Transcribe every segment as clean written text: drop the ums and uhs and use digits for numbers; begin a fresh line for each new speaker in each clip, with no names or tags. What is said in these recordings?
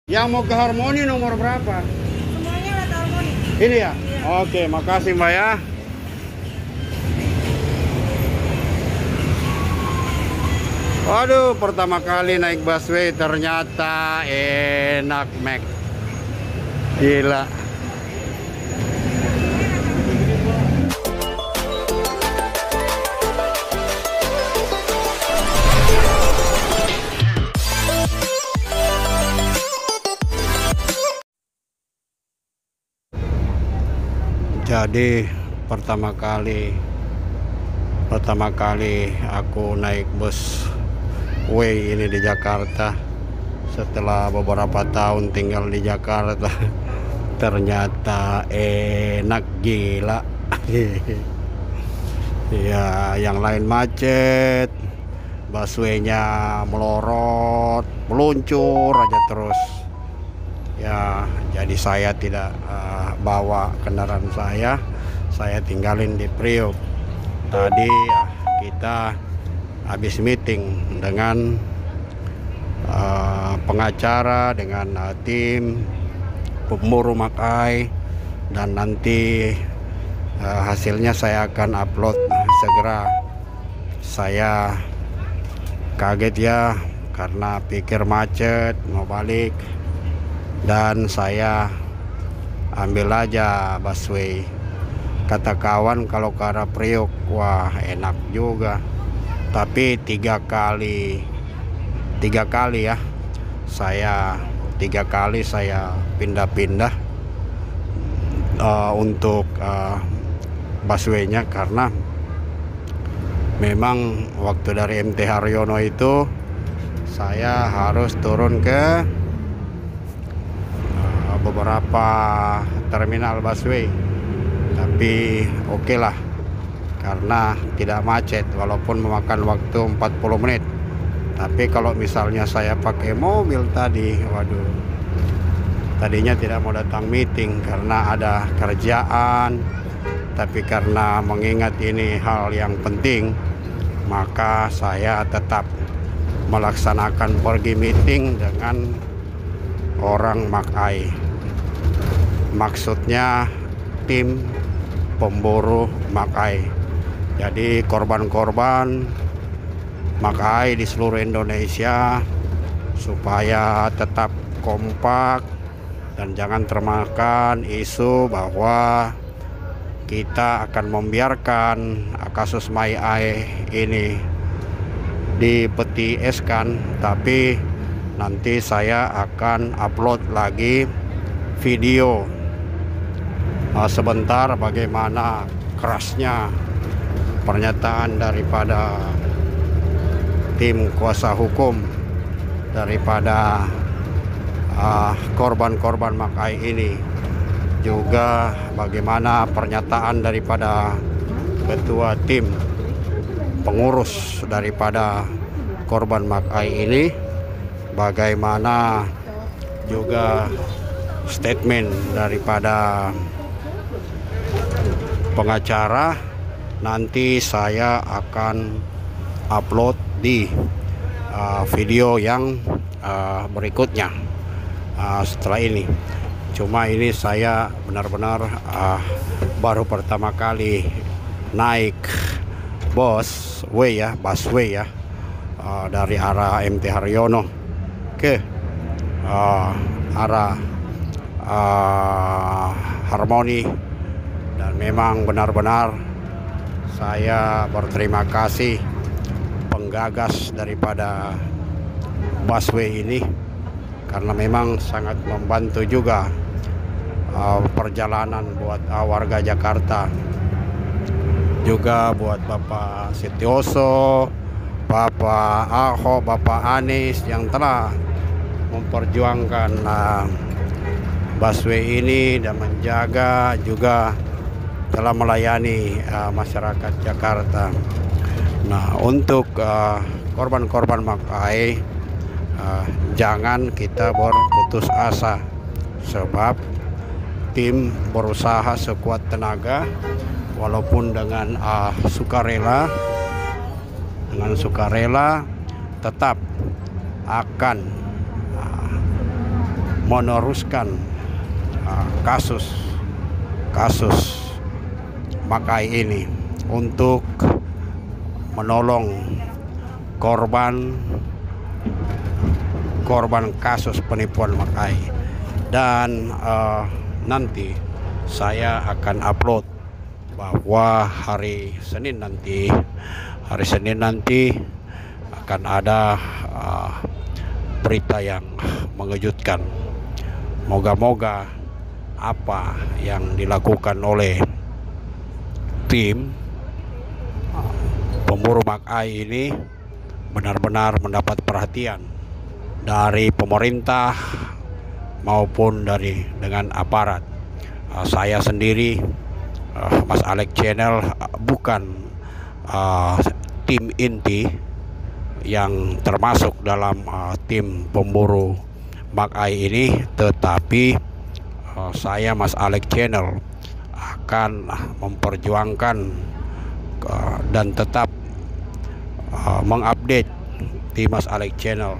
Yang mau ke Harmoni nomor berapa?
Semuanya lewat Harmoni.
Ini ya?
Iya.
Oke, makasih Mbak ya. Waduh, pertama kali naik busway ternyata enak, Mek. Gila. Jadi pertama kali aku naik bus Way ini di Jakarta setelah beberapa tahun tinggal di Jakarta. Ternyata enak, gila. Ya, yang lain macet, busway-nya melorot, meluncur aja terus. Ya, jadi saya tidak bawa kendaraan saya tinggalin di Priok. Tadi kita habis meeting dengan pengacara, dengan tim pemburu Makai, dan nanti hasilnya saya akan upload segera. Saya kaget ya, karena pikir macet mau balik, dan saya ambil aja busway. Kata kawan kalau ke arah Priok, wah enak juga. Tapi tiga kali ya, tiga kali saya pindah-pindah untuk busway-nya, karena memang waktu dari MT Haryono itu saya harus turun ke beberapa terminal busway. Tapi oke lah, karena tidak macet walaupun memakan waktu 40 menit. Tapi kalau misalnya saya pakai mobil tadi, waduh, tadinya tidak mau datang meeting karena ada kerjaan, tapi karena mengingat ini hal yang penting, maka saya tetap melaksanakan pergi meeting dengan orang Makai. Maksudnya tim pemburu Makai. Jadi korban-korban Makai di seluruh Indonesia supaya tetap kompak dan jangan termakan isu bahwa kita akan membiarkan kasus Mai Ai ini dipeti eskan. Tapi nanti saya akan upload lagi video sebentar bagaimana kerasnya pernyataan daripada tim kuasa hukum daripada korban-korban Makai ini, juga bagaimana pernyataan daripada ketua tim pengurus daripada korban Makai ini, bagaimana juga statement daripada pengacara. Nanti saya akan upload di video yang berikutnya setelah ini. Cuma ini saya benar-benar baru pertama kali naik busway ya, dari arah MT Haryono ke arah Harmoni, dan memang benar-benar saya berterima kasih penggagas daripada busway ini, karena memang sangat membantu juga perjalanan buat warga Jakarta, juga buat Bapak Setiaso, Bapak Ahok, Bapak Anies yang telah memperjuangkan busway ini dan menjaga, juga telah melayani masyarakat Jakarta. Nah, untuk korban-korban Makai, jangan kita berputus asa, sebab tim berusaha sekuat tenaga walaupun dengan sukarela tetap akan meneruskan kasus Makai ini untuk menolong korban kasus penipuan Makai. Dan nanti saya akan upload bahwa hari Senin nanti akan ada berita yang mengejutkan. Moga-moga apa yang dilakukan oleh tim pemburu Makai ini benar-benar mendapat perhatian dari pemerintah maupun dengan aparat. Saya sendiri, Mas Alex Channel, bukan tim inti yang termasuk dalam tim pemburu Makai ini, tetapi saya, Mas Alex Channel, akan memperjuangkan dan tetap mengupdate di Mas Alex Channel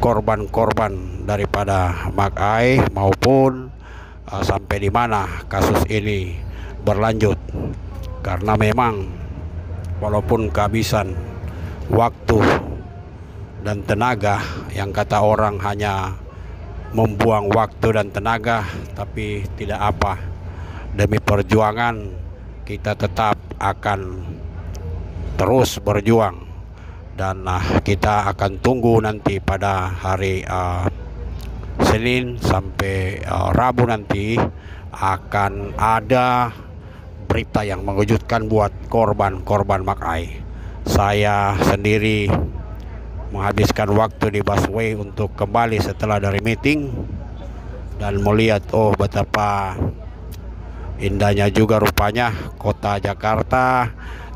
korban-korban daripada Makai maupun sampai di mana kasus ini berlanjut. Karena memang walaupun kehabisan waktu dan tenaga, yang kata orang hanya membuang waktu dan tenaga, tapi tidak apa, demi perjuangan kita tetap akan terus berjuang. Dan kita akan tunggu nanti pada hari Senin sampai Rabu nanti akan ada berita yang mengejutkan buat korban Makai. Saya sendiri menghabiskan waktu di busway untuk kembali setelah dari meeting dan melihat betapa indahnya juga rupanya kota Jakarta.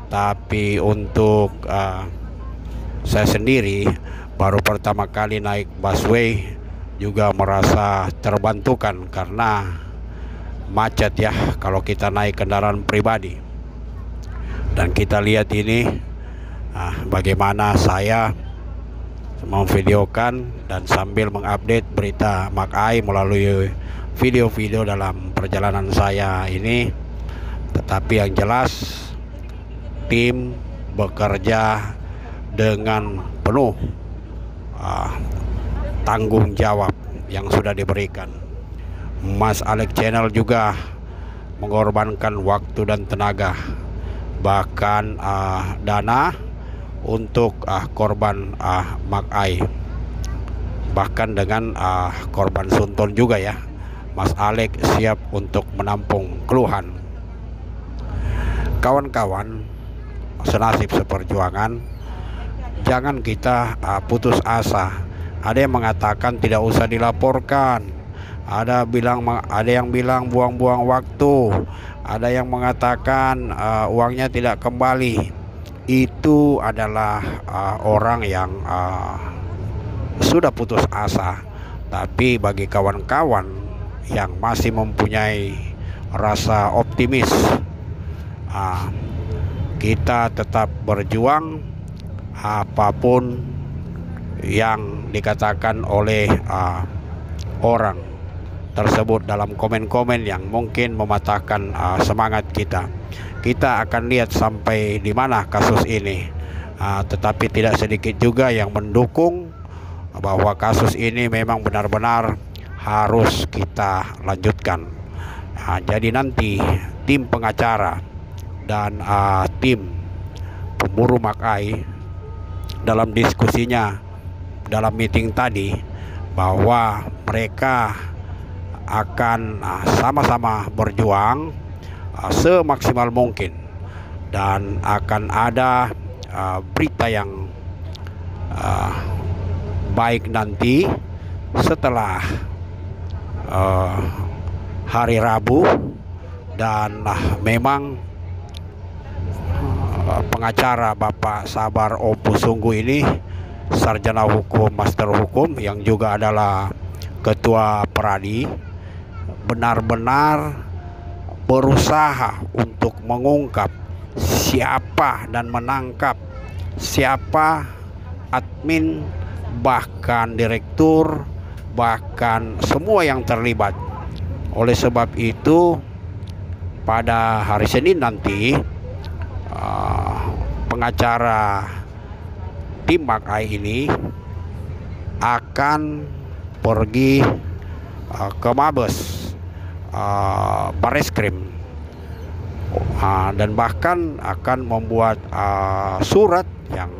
Tapi untuk saya sendiri baru pertama kali naik busway juga merasa terbantukan karena macet ya kalau kita naik kendaraan pribadi. Dan kita lihat ini bagaimana saya memvideokan dan sambil mengupdate berita Makai melalui video-video dalam perjalanan saya ini. Tetapi yang jelas tim bekerja dengan penuh tanggung jawab yang sudah diberikan. Mas Alex Channel juga mengorbankan waktu dan tenaga, bahkan dana untuk korban Makai, bahkan dengan korban Sunton juga ya. Mas Alex siap untuk menampung keluhan kawan-kawan senasib seperjuangan. Jangan kita putus asa. Ada yang mengatakan tidak usah dilaporkan, ada yang bilang buang-buang waktu, ada yang mengatakan uangnya tidak kembali. Itu adalah orang yang sudah putus asa. Tapi bagi kawan-kawan yang masih mempunyai rasa optimis, kita tetap berjuang apapun yang dikatakan oleh orang tersebut dalam komen-komen yang mungkin mematahkan semangat kita. Kita akan lihat sampai di mana kasus ini, tetapi tidak sedikit juga yang mendukung bahwa kasus ini memang benar-benar harus kita lanjutkan. Jadi nanti tim pengacara dan tim pemburu Makai dalam diskusinya dalam meeting tadi bahwa mereka akan sama-sama berjuang semaksimal mungkin, dan akan ada berita yang baik nanti setelah hari Rabu. Dan memang pengacara Bapak Sabar Opu Sungguh ini sarjana hukum, master hukum, yang juga adalah ketua Peradi, benar-benar berusaha untuk mengungkap siapa dan menangkap siapa admin, bahkan direktur bahkan semua yang terlibat. Oleh sebab itu, pada hari Senin nanti pengacara tim MAKAI ini akan pergi ke Mabes Bareskrim, dan bahkan akan membuat surat yang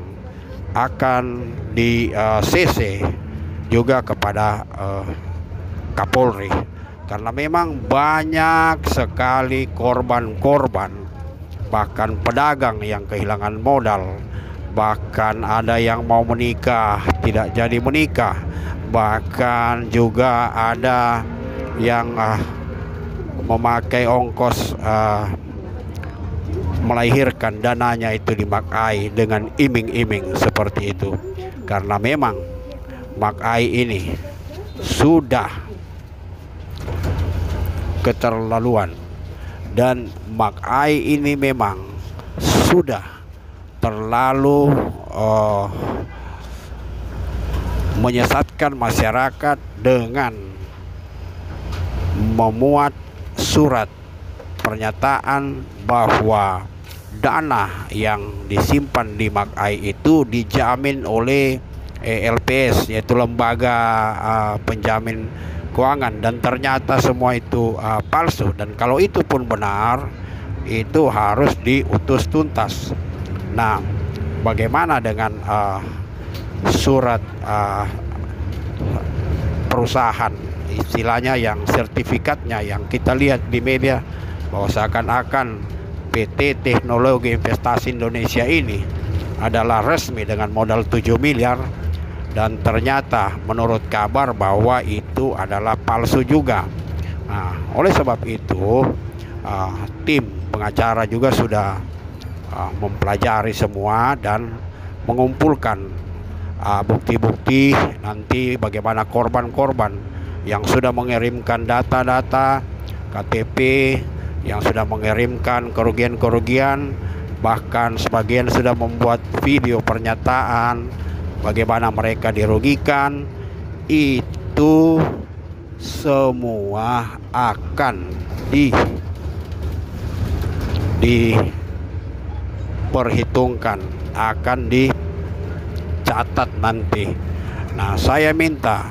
akan di CC juga kepada Kapolri, karena memang banyak sekali korban-korban, bahkan pedagang yang kehilangan modal, bahkan ada yang mau menikah tidak jadi menikah, bahkan juga ada yang memakai ongkos melahirkan dananya itu di MAKAI dengan iming-iming seperti itu. Karena memang MAKAI ini sudah keterlaluan, dan MAKAI ini memang sudah terlalu menyesatkan masyarakat dengan memuat surat pernyataan bahwa dana yang disimpan di MAKAI itu dijamin oleh LPS, yaitu lembaga penjamin keuangan, dan ternyata semua itu palsu. Dan kalau itu pun benar, itu harus diutus tuntas. Nah, bagaimana dengan surat perusahaan, istilahnya yang sertifikatnya yang kita lihat di media, bahwa seakan-akan PT Teknologi Investasi Indonesia ini adalah resmi dengan modal 7 miliar, dan ternyata menurut kabar bahwa itu adalah palsu juga. Nah, oleh sebab itu tim pengacara juga sudah mempelajari semua dan mengumpulkan bukti-bukti nanti bagaimana korban-korban yang sudah mengirimkan data-data KTP, yang sudah mengirimkan kerugian-kerugian, bahkan sebagian sudah membuat video pernyataan bagaimana mereka dirugikan. Itu semua akan diperhitungkan, akan dicatat nanti. Nah, saya minta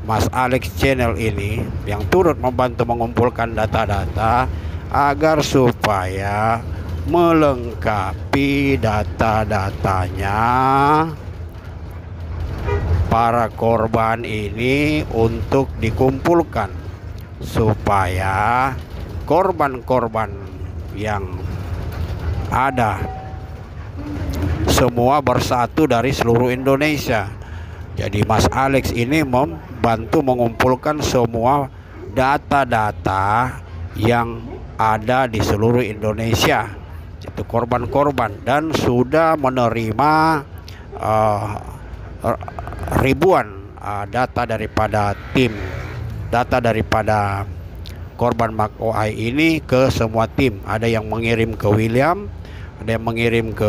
Mas Alex Channel ini yang turut membantu mengumpulkan data-data agar supaya melengkapi data-datanya para korban ini untuk dikumpulkan, supaya korban-korban yang ada semua bersatu dari seluruh Indonesia. Jadi Mas Alex ini membantu mengumpulkan semua data-data yang ada di seluruh Indonesia, itu korban-korban, dan sudah menerima ribuan data daripada tim, data daripada korban MAKAI ini ke semua tim. Ada yang mengirim ke William, ada yang mengirim ke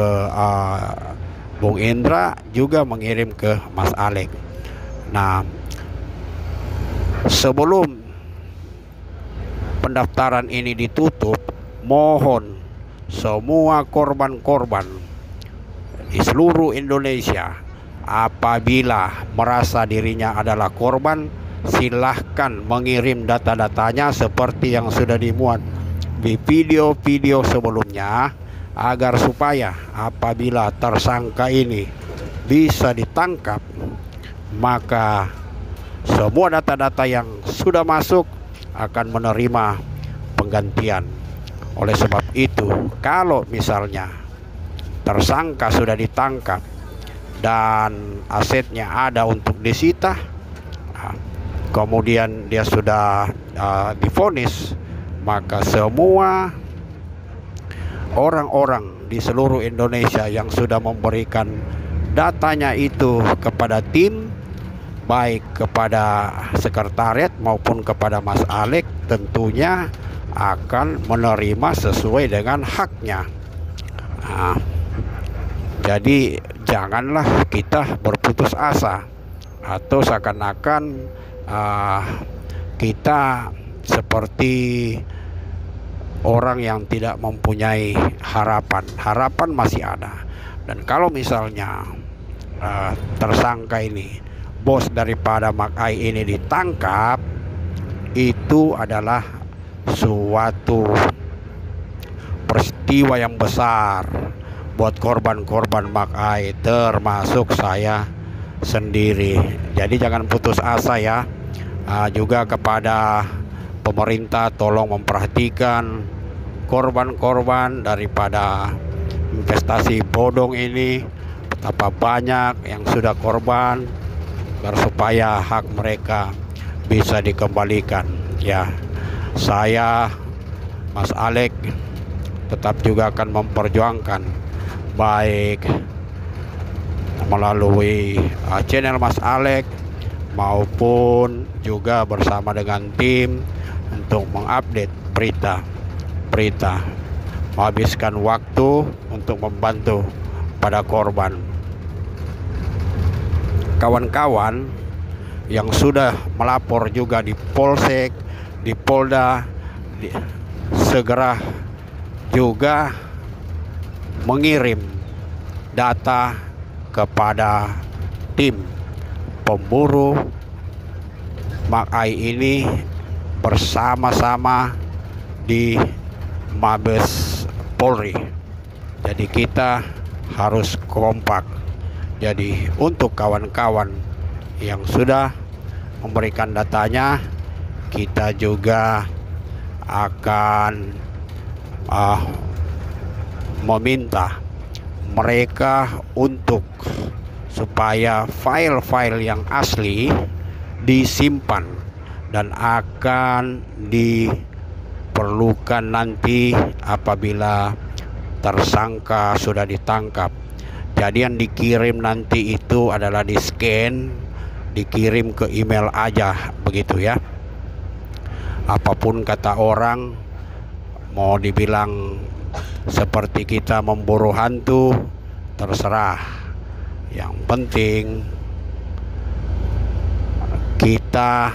Bung Indra, juga mengirim ke Mas Alex. Nah, sebelum pendaftaran ini ditutup, mohon semua korban-korban di seluruh Indonesia, apabila merasa dirinya adalah korban, silahkan mengirim data-datanya seperti yang sudah dimuat di video-video sebelumnya, agar supaya apabila tersangka ini bisa ditangkap, maka semua data-data yang sudah masuk akan menerima penggantian. Oleh sebab itu, kalau misalnya tersangka sudah ditangkap dan asetnya ada untuk disita, kemudian dia sudah divonis, maka semua orang-orang di seluruh Indonesia yang sudah memberikan datanya itu kepada tim, baik kepada sekretariat maupun kepada Mas Alex, tentunya akan menerima sesuai dengan haknya. Nah, jadi janganlah kita berputus asa atau seakan-akan uh, kita seperti orang yang tidak mempunyai harapan. Harapan masih ada. Dan kalau misalnya tersangka ini, bos daripada Makai ini ditangkap, itu adalah suatu peristiwa yang besar buat korban-korban Makai, termasuk saya sendiri. Jadi jangan putus asa ya. Juga kepada pemerintah, tolong memperhatikan korban-korban daripada investasi bodong ini, betapa banyak yang sudah korban, agar supaya hak mereka bisa dikembalikan. Ya, saya Mas Alek tetap juga akan memperjuangkan, baik melalui channel Mas Alek maupun juga bersama dengan tim untuk mengupdate berita, menghabiskan waktu untuk membantu pada korban. Kawan-kawan yang sudah melapor juga di Polsek, di Polda, segera juga mengirim data kepada tim pemburu Makai ini bersama-sama di Mabes Polri. Jadi kita harus kompak. Jadi untuk kawan-kawan yang sudah memberikan datanya, kita juga akan meminta mereka untuk supaya file-file yang asli disimpan dan akan diperlukan nanti apabila tersangka sudah ditangkap. Jadi yang dikirim nanti itu adalah di scan, dikirim ke email aja, begitu ya. Apapun kata orang, mau dibilang seperti kita memburu hantu, terserah. Yang penting kita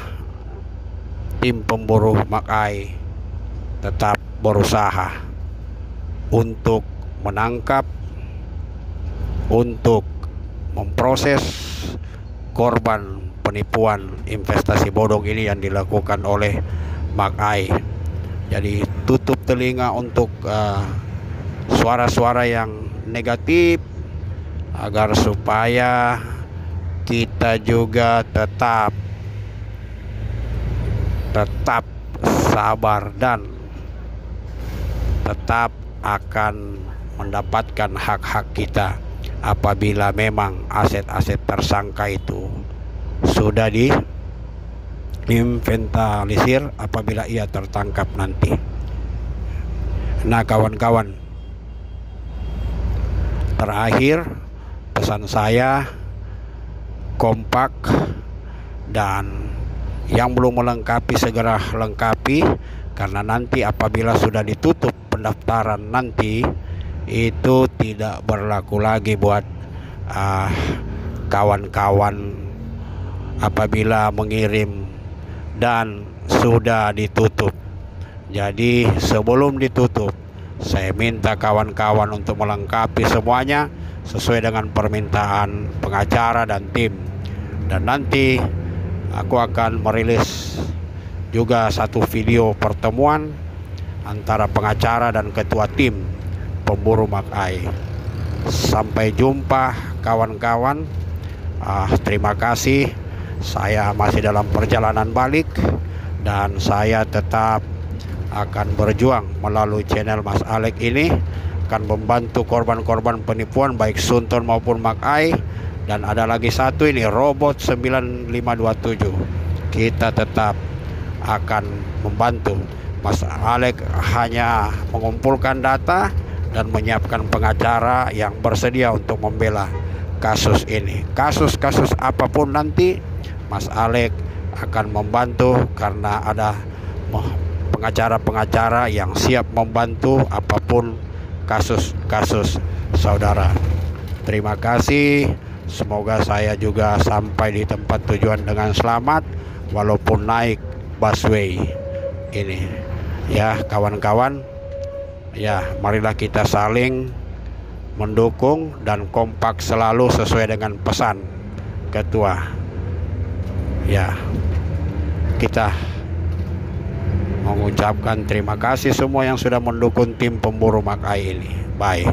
tim pemburu Makai tetap berusaha untuk menangkap, untuk memproses korban penipuan investasi bodong ini yang dilakukan oleh Makai. Jadi tutup telinga untuk suara-suara yang negatif, agar supaya kita juga tetap sabar dan tetap akan mendapatkan hak-hak kita apabila memang aset-aset tersangka itu sudah diinventarisir apabila ia tertangkap nanti. Nah kawan-kawan, terakhir pesan saya, kompak, dan yang belum melengkapi segera lengkapi, karena nanti apabila sudah ditutup pendaftaran nanti itu tidak berlaku lagi buat kawan-kawan apabila mengirim dan sudah ditutup. Jadi sebelum ditutup, saya minta kawan-kawan untuk melengkapi semuanya sesuai dengan permintaan pengacara dan tim. Dan nanti aku akan merilis juga satu video pertemuan antara pengacara dan ketua tim pemburu Makai. Sampai jumpa kawan-kawan. Terima kasih. Saya masih dalam perjalanan balik dan saya tetap akan berjuang melalui channel Mas Alek ini, akan membantu korban-korban penipuan baik Sunton maupun Makai. Dan ada lagi satu ini, Robot 9527. Kita tetap akan membantu. Mas Alek hanya mengumpulkan data dan menyiapkan pengacara yang bersedia untuk membela kasus ini. Kasus-kasus apapun nanti Mas Alek akan membantu, karena ada pengacara-pengacara yang siap membantu apapun kasus-kasus saudara. Terima kasih. Semoga saya juga sampai di tempat tujuan dengan selamat. walaupun naik busway ini. Ya kawan-kawan, ya marilah kita saling mendukung dan kompak selalu sesuai dengan pesan ketua. Ya, kita mengucapkan terima kasih semua yang sudah mendukung tim pemburu Makai ini. Bye.